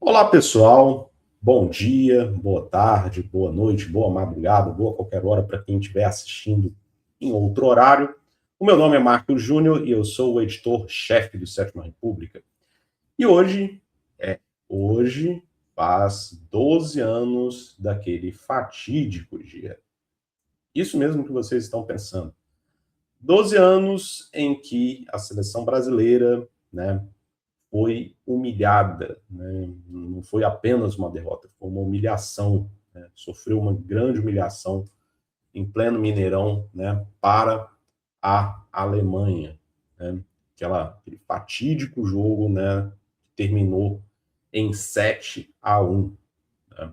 Olá, pessoal. Bom dia, boa tarde, boa noite, boa madrugada, boa qualquer hora para quem estiver assistindo em outro horário. O meu nome é Marcos Júnior e eu sou o editor-chefe do Sétima República. E hoje faz 12 anos daquele fatídico dia. Isso mesmo que vocês estão pensando. 12 anos em que a seleção brasileira, né, foi humilhada, né? Não foi apenas uma derrota, foi uma humilhação, né? Sofreu uma grande humilhação em pleno Mineirão, né, para a Alemanha, né? Aquele fatídico jogo, né, que terminou em 7-1, né?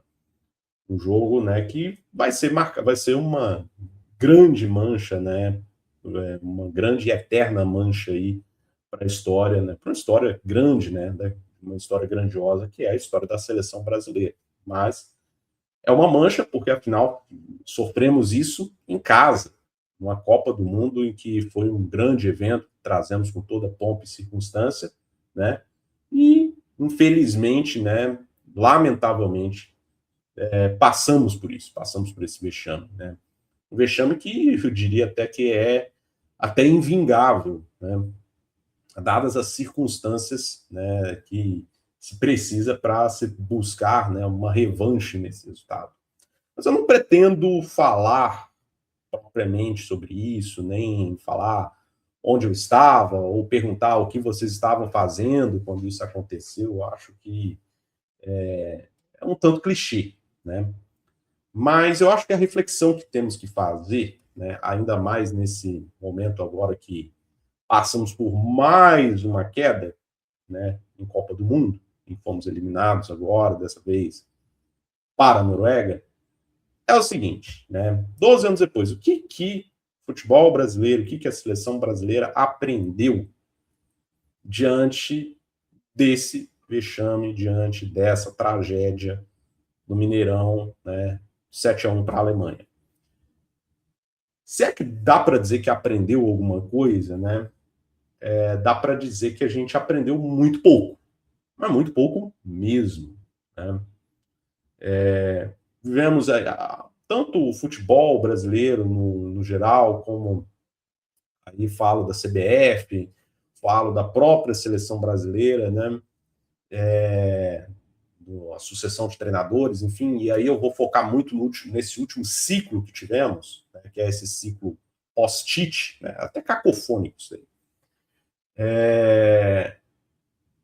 Um jogo, né, que vai ser uma grande mancha, né, uma grande e eterna mancha aí para a história, né, para uma história grande, né, uma história grandiosa que é a história da seleção brasileira. Mas é uma mancha porque afinal sofremos isso em casa, numa Copa do Mundo em que foi um grande evento, trazemos com toda pompa e circunstância, né? E infelizmente, né, lamentavelmente, passamos por isso, passamos por esse vexame, né? Um vexame que eu diria até que é até invingável, né? Dadas as circunstâncias, né, que se precisa para se buscar, né, uma revanche nesse resultado. Mas eu não pretendo falar propriamente sobre isso, nem falar onde eu estava, ou perguntar o que vocês estavam fazendo quando isso aconteceu. Eu acho que é um tanto clichê, né? Mas eu acho que a reflexão que temos que fazer, né, ainda mais nesse momento agora que passamos por mais uma queda, né, em Copa do Mundo, e fomos eliminados agora, dessa vez, para a Noruega, é o seguinte, né, 12 anos depois, o que futebol brasileiro, o que a seleção brasileira aprendeu diante desse vexame, diante dessa tragédia do Mineirão, né, 7-1 para a Alemanha? Se é que dá para dizer que aprendeu alguma coisa, né, dá para dizer que a gente aprendeu muito pouco, mas muito pouco mesmo, né? Vivemos tanto o futebol brasileiro no geral, como aí falo da CBF, falo da própria seleção brasileira, né? A sucessão de treinadores, enfim, e aí eu vou focar muito nesse último ciclo que tivemos, né, que é esse ciclo pós-Tite, né, até cacofônico isso aí.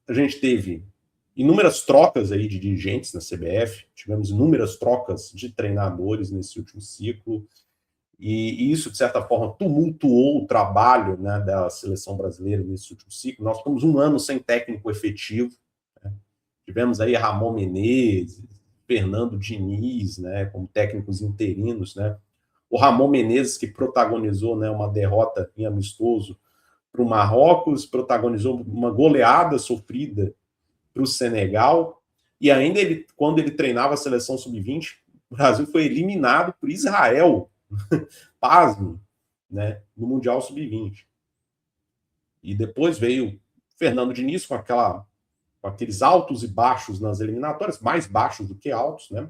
A gente teve inúmeras trocas aí de dirigentes na CBF, tivemos inúmeras trocas de treinadores nesse último ciclo, e isso, de certa forma, tumultuou o trabalho, né, da seleção brasileira nesse último ciclo. Nós ficamos um ano sem técnico efetivo, né? Tivemos aí Ramon Menezes, Fernando Diniz, né, como técnicos interinos, né? O Ramon Menezes, que protagonizou, né, uma derrota em amistoso para o Marrocos, protagonizou uma goleada sofrida para o Senegal, e ainda quando ele treinava a seleção sub-20, o Brasil foi eliminado por Israel, pasmo, né, no Mundial Sub-20. E depois veio Fernando Diniz com aqueles altos e baixos nas eliminatórias, mais baixos do que altos, né?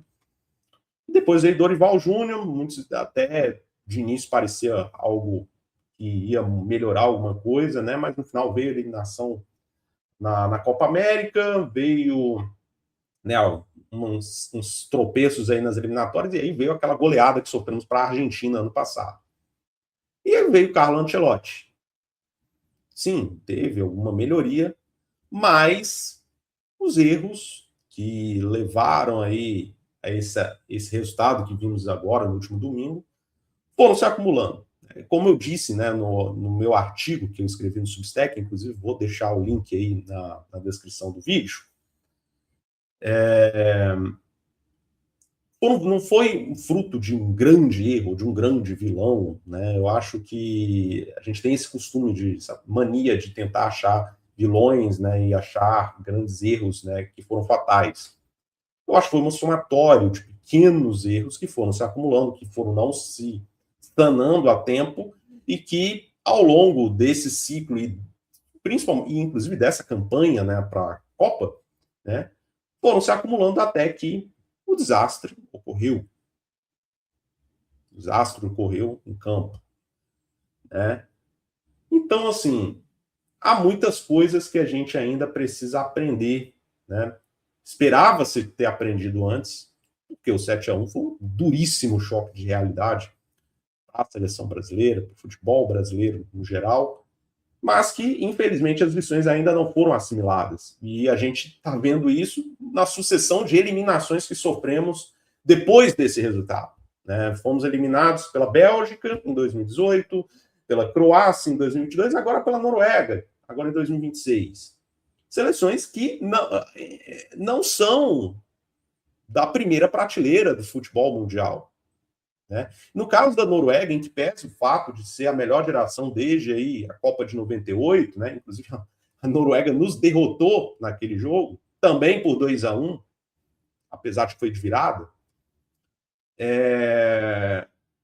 E depois veio Dorival Júnior, muitos até de início parecia algo que ia melhorar alguma coisa, né? Mas no final veio a eliminação na Copa América, veio, né, uns tropeços aí nas eliminatórias, e aí veio aquela goleada que sofremos para a Argentina ano passado. E aí veio Carlo Ancelotti. Sim, teve alguma melhoria, mas os erros que levaram aí a esse resultado que vimos agora no último domingo foram se acumulando. Como eu disse, né, no meu artigo que eu escrevi no Substack, inclusive vou deixar o link aí na descrição do vídeo, não foi fruto de um grande erro, de um grande vilão, né? Eu acho que a gente tem esse costume essa mania de tentar achar vilões, né, e achar grandes erros, né, que foram fatais. Eu acho que foi um somatório de pequenos erros que foram se acumulando, que foram não se sanando a tempo e que, ao longo desse ciclo, e principalmente, inclusive dessa campanha, né, para a Copa, né, foram se acumulando até que o desastre ocorreu. O desastre ocorreu em campo, né? Então, assim, há muitas coisas que a gente ainda precisa aprender, né? Esperava-se ter aprendido antes, porque o 7-1 foi um duríssimo choque de realidade para a seleção brasileira, para o futebol brasileiro no geral, mas que, infelizmente, as lições ainda não foram assimiladas. E a gente está vendo isso na sucessão de eliminações que sofremos depois desse resultado, né? Fomos eliminados pela Bélgica em 2018, pela Croácia em 2022, agora pela Noruega, agora em 2026. Seleções que não são da primeira prateleira do futebol mundial, né? No caso da Noruega, em que pese o fato de ser a melhor geração desde aí a Copa de 98, né? Inclusive a Noruega nos derrotou naquele jogo, também por 2-1, apesar de que foi de virada.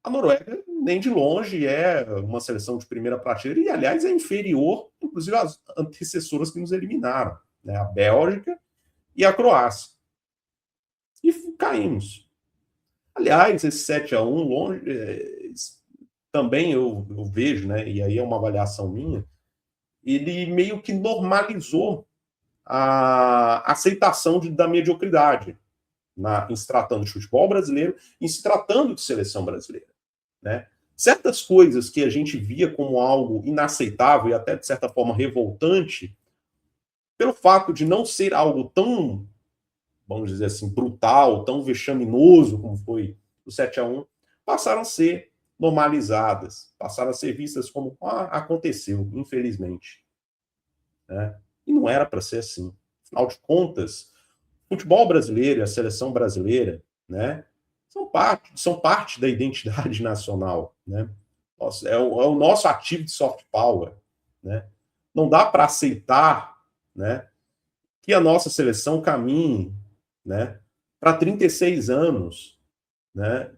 A Noruega, nem de longe, é uma seleção de primeira prateleira e, aliás, é inferior, inclusive, às antecessoras que nos eliminaram, né? A Bélgica e a Croácia. E caímos. Aliás, esse 7-1 longe, também eu vejo, né, e aí é uma avaliação minha, ele meio que normalizou a aceitação da mediocridade em se tratando de futebol brasileiro, em se tratando de seleção brasileira, né? Certas coisas que a gente via como algo inaceitável e até de certa forma revoltante, pelo fato de não ser algo tão, vamos dizer assim, brutal, tão vexaminoso como foi o 7-1, passaram a ser normalizadas, passaram a ser vistas como aconteceu, infelizmente, né? E não era para ser assim. Afinal de contas, o futebol brasileiro e a seleção brasileira, né, são parte da identidade nacional, né? É o nosso ativo de soft power, né? Não dá para aceitar, né, que a nossa seleção caminhe, né, para 36 anos, né?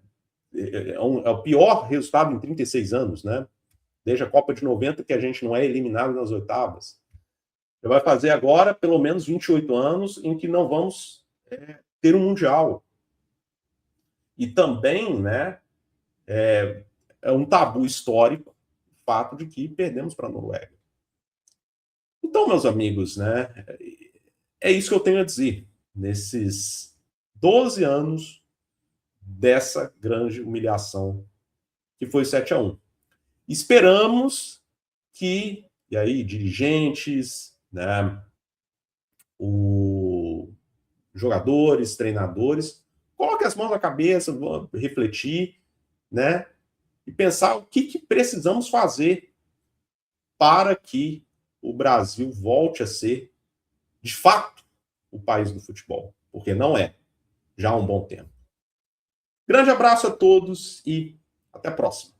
É o pior resultado em 36 anos, né? Desde a Copa de 90 que a gente não é eliminado nas oitavas. Já vai fazer agora pelo menos 28 anos em que não vamos ter um Mundial. E também, né, é um tabu histórico o fato de que perdemos para a Noruega. Então, meus amigos, né, é isso que eu tenho a dizer nesses 12 anos dessa grande humilhação que foi o 7-1. Esperamos que, e aí, dirigentes, né, jogadores, treinadores, coloquem as mãos na cabeça, vão refletir, né, e pensar o que precisamos fazer para que o Brasil volte a ser, de fato, o país do futebol, porque não é, já há um bom tempo. Grande abraço a todos e até a próxima.